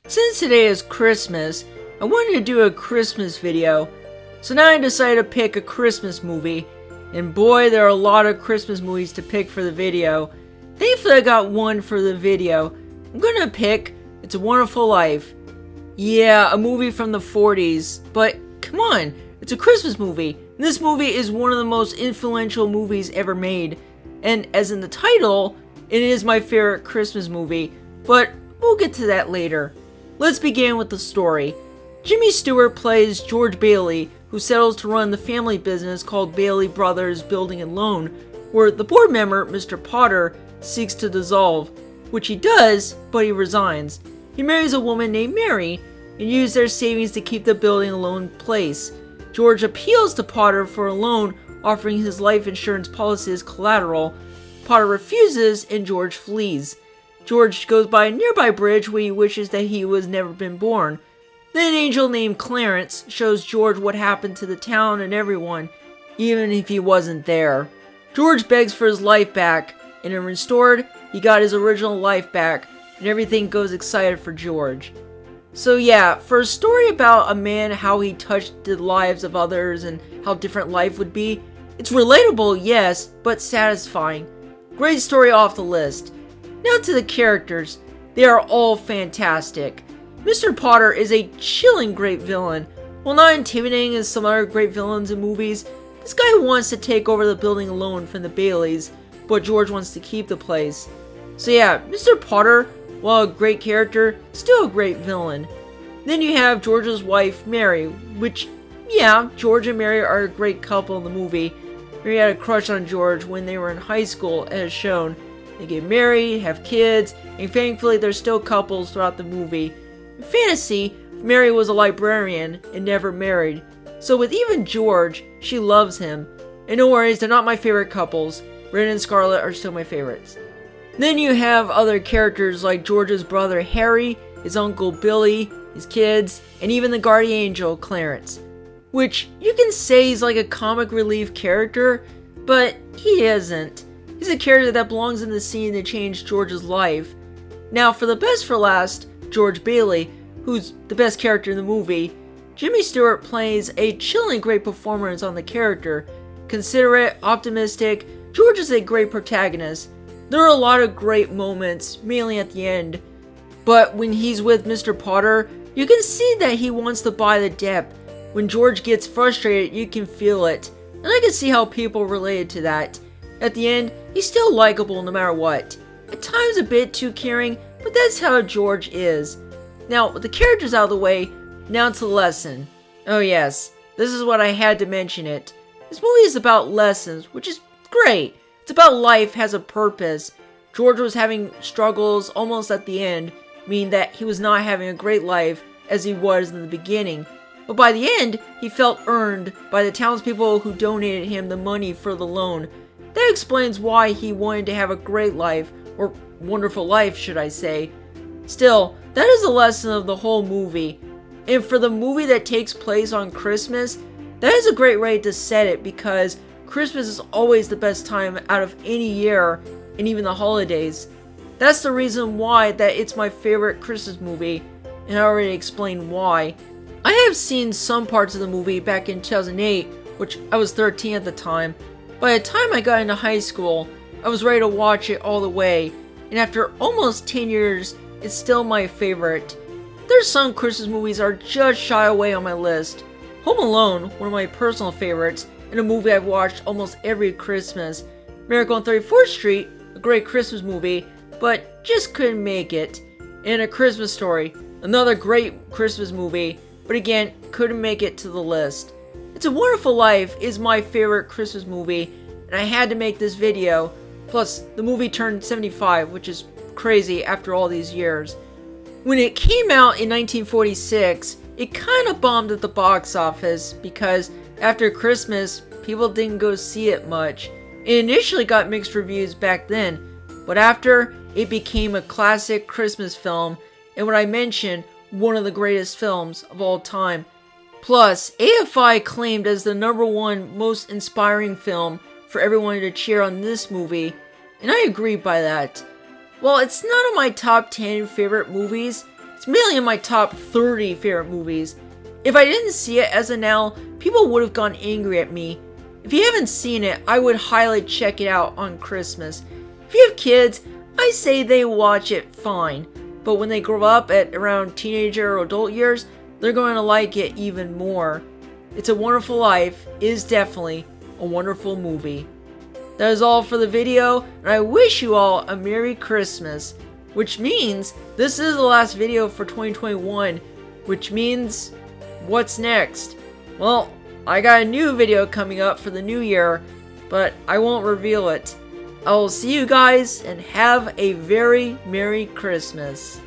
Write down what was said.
Since today is Christmas, I wanted to do a Christmas video, so now I decided to pick a Christmas movie, and boy, there are a lot of Christmas movies to pick for the video. Thankfully I got one for the video. I'm gonna pick It's a Wonderful Life. Yeah, a movie from the 40s, but come on, it's a Christmas movie. This movie is one of the most influential movies ever made, and as in the title, it is my favorite Christmas movie, but we'll get to that later. Let's begin with the story. Jimmy Stewart plays George Bailey, who settles to run the family business called Bailey Brothers Building and Loan, where the board member, Mr. Potter, seeks to dissolve, which he does, but he resigns. He marries a woman named Mary and uses their savings to keep the building and loan in place. George appeals to Potter for a loan, offering his life insurance policy as collateral. Potter refuses and George flees. George goes by a nearby bridge where he wishes that he was never been born. Then an angel named Clarence shows George what happened to the town and everyone, even if he wasn't there. George begs for his life back, and in restored, he got his original life back, and everything goes excited for George. So yeah, for a story about a man, how he touched the lives of others and how different life would be, it's relatable, yes, but satisfying. Great story off the list. Now to the characters. They are all fantastic. Mr. Potter is a chilling great villain. While not intimidating as some other great villains in movies, this guy wants to take over the building alone from the Baileys, but George wants to keep the place. So yeah, Mr. Potter, while a great character, still a great villain. Then you have George's wife, Mary, which, yeah, George and Mary are a great couple in the movie. Mary had a crush on George when they were in high school, as shown. They get married, have kids, and thankfully they're still couples throughout the movie. In fantasy, Mary was a librarian and never married. So with even George, she loves him. And no worries, they're not my favorite couples. Ren and Scarlett are still my favorites. Then you have other characters like George's brother Harry, his uncle Billy, his kids, and even the guardian angel Clarence. Which you can say he's like a comic relief character, but he isn't. He's a character that belongs in the scene that changed George's life. Now for the best for last, George Bailey, who's the best character in the movie, Jimmy Stewart plays a chilling great performance on the character. Considerate, optimistic, George is a great protagonist. There are a lot of great moments, mainly at the end. But when he's with Mr. Potter, you can see that he wants to buy the debt. When George gets frustrated, you can feel it. And I can see how people related to that. At the end, he's still likable no matter what. At times a bit too caring, but that's how George is. Now, with the characters out of the way, now to the lesson. Oh yes, this is what I had to mention it. This movie is about lessons, which is great. It's about life has a purpose. George was having struggles almost at the end, meaning that he was not having a great life as he was in the beginning. But by the end, he felt earned by the townspeople who donated him the money for the loan. That explains why he wanted to have a great life, or wonderful life, should I say. Still, that is the lesson of the whole movie. And for the movie that takes place on Christmas, that is a great way to set it because Christmas is always the best time out of any year, and even the holidays. That's the reason why that it's my favorite Christmas movie, and I already explained why. I have seen some parts of the movie back in 2008, which I was 13 at the time. By the time I got into high school, I was ready to watch it all the way, and after almost 10 years, it's still my favorite. There's some Christmas movies are just shy away on my list. Home Alone, one of my personal favorites, and a movie I've watched almost every Christmas. Miracle on 34th Street, a great Christmas movie, but just couldn't make it. And A Christmas Story, another great Christmas movie, but again, couldn't make it to the list. It's a Wonderful Life is my favorite Christmas movie, and I had to make this video. Plus, the movie turned 75, which is crazy after all these years. When it came out in 1946, it kind of bombed at the box office because after Christmas, people didn't go see it much. It initially got mixed reviews back then, but after, it became a classic Christmas film, and what I mentioned, one of the greatest films of all time. Plus, AFI claimed as the #1 most inspiring film for everyone to cheer on this movie, and I agree by that. While it's not on my top 10 favorite movies, It's mainly in my top 30 favorite movies. If I didn't see it as of now, people would have gone angry at me. If you haven't seen it, I would highly check it out on Christmas. If you have kids, I say they watch it fine, but when they grow up at around teenager or adult years, they're going to like it even more. It's a Wonderful Life is definitely a wonderful movie. That is all for the video, and I wish you all a Merry Christmas, which means this is the last video for 2021, which means what's next? Well, I got a new video coming up for the new year, but I won't reveal it. I will see you guys and have a very Merry Christmas.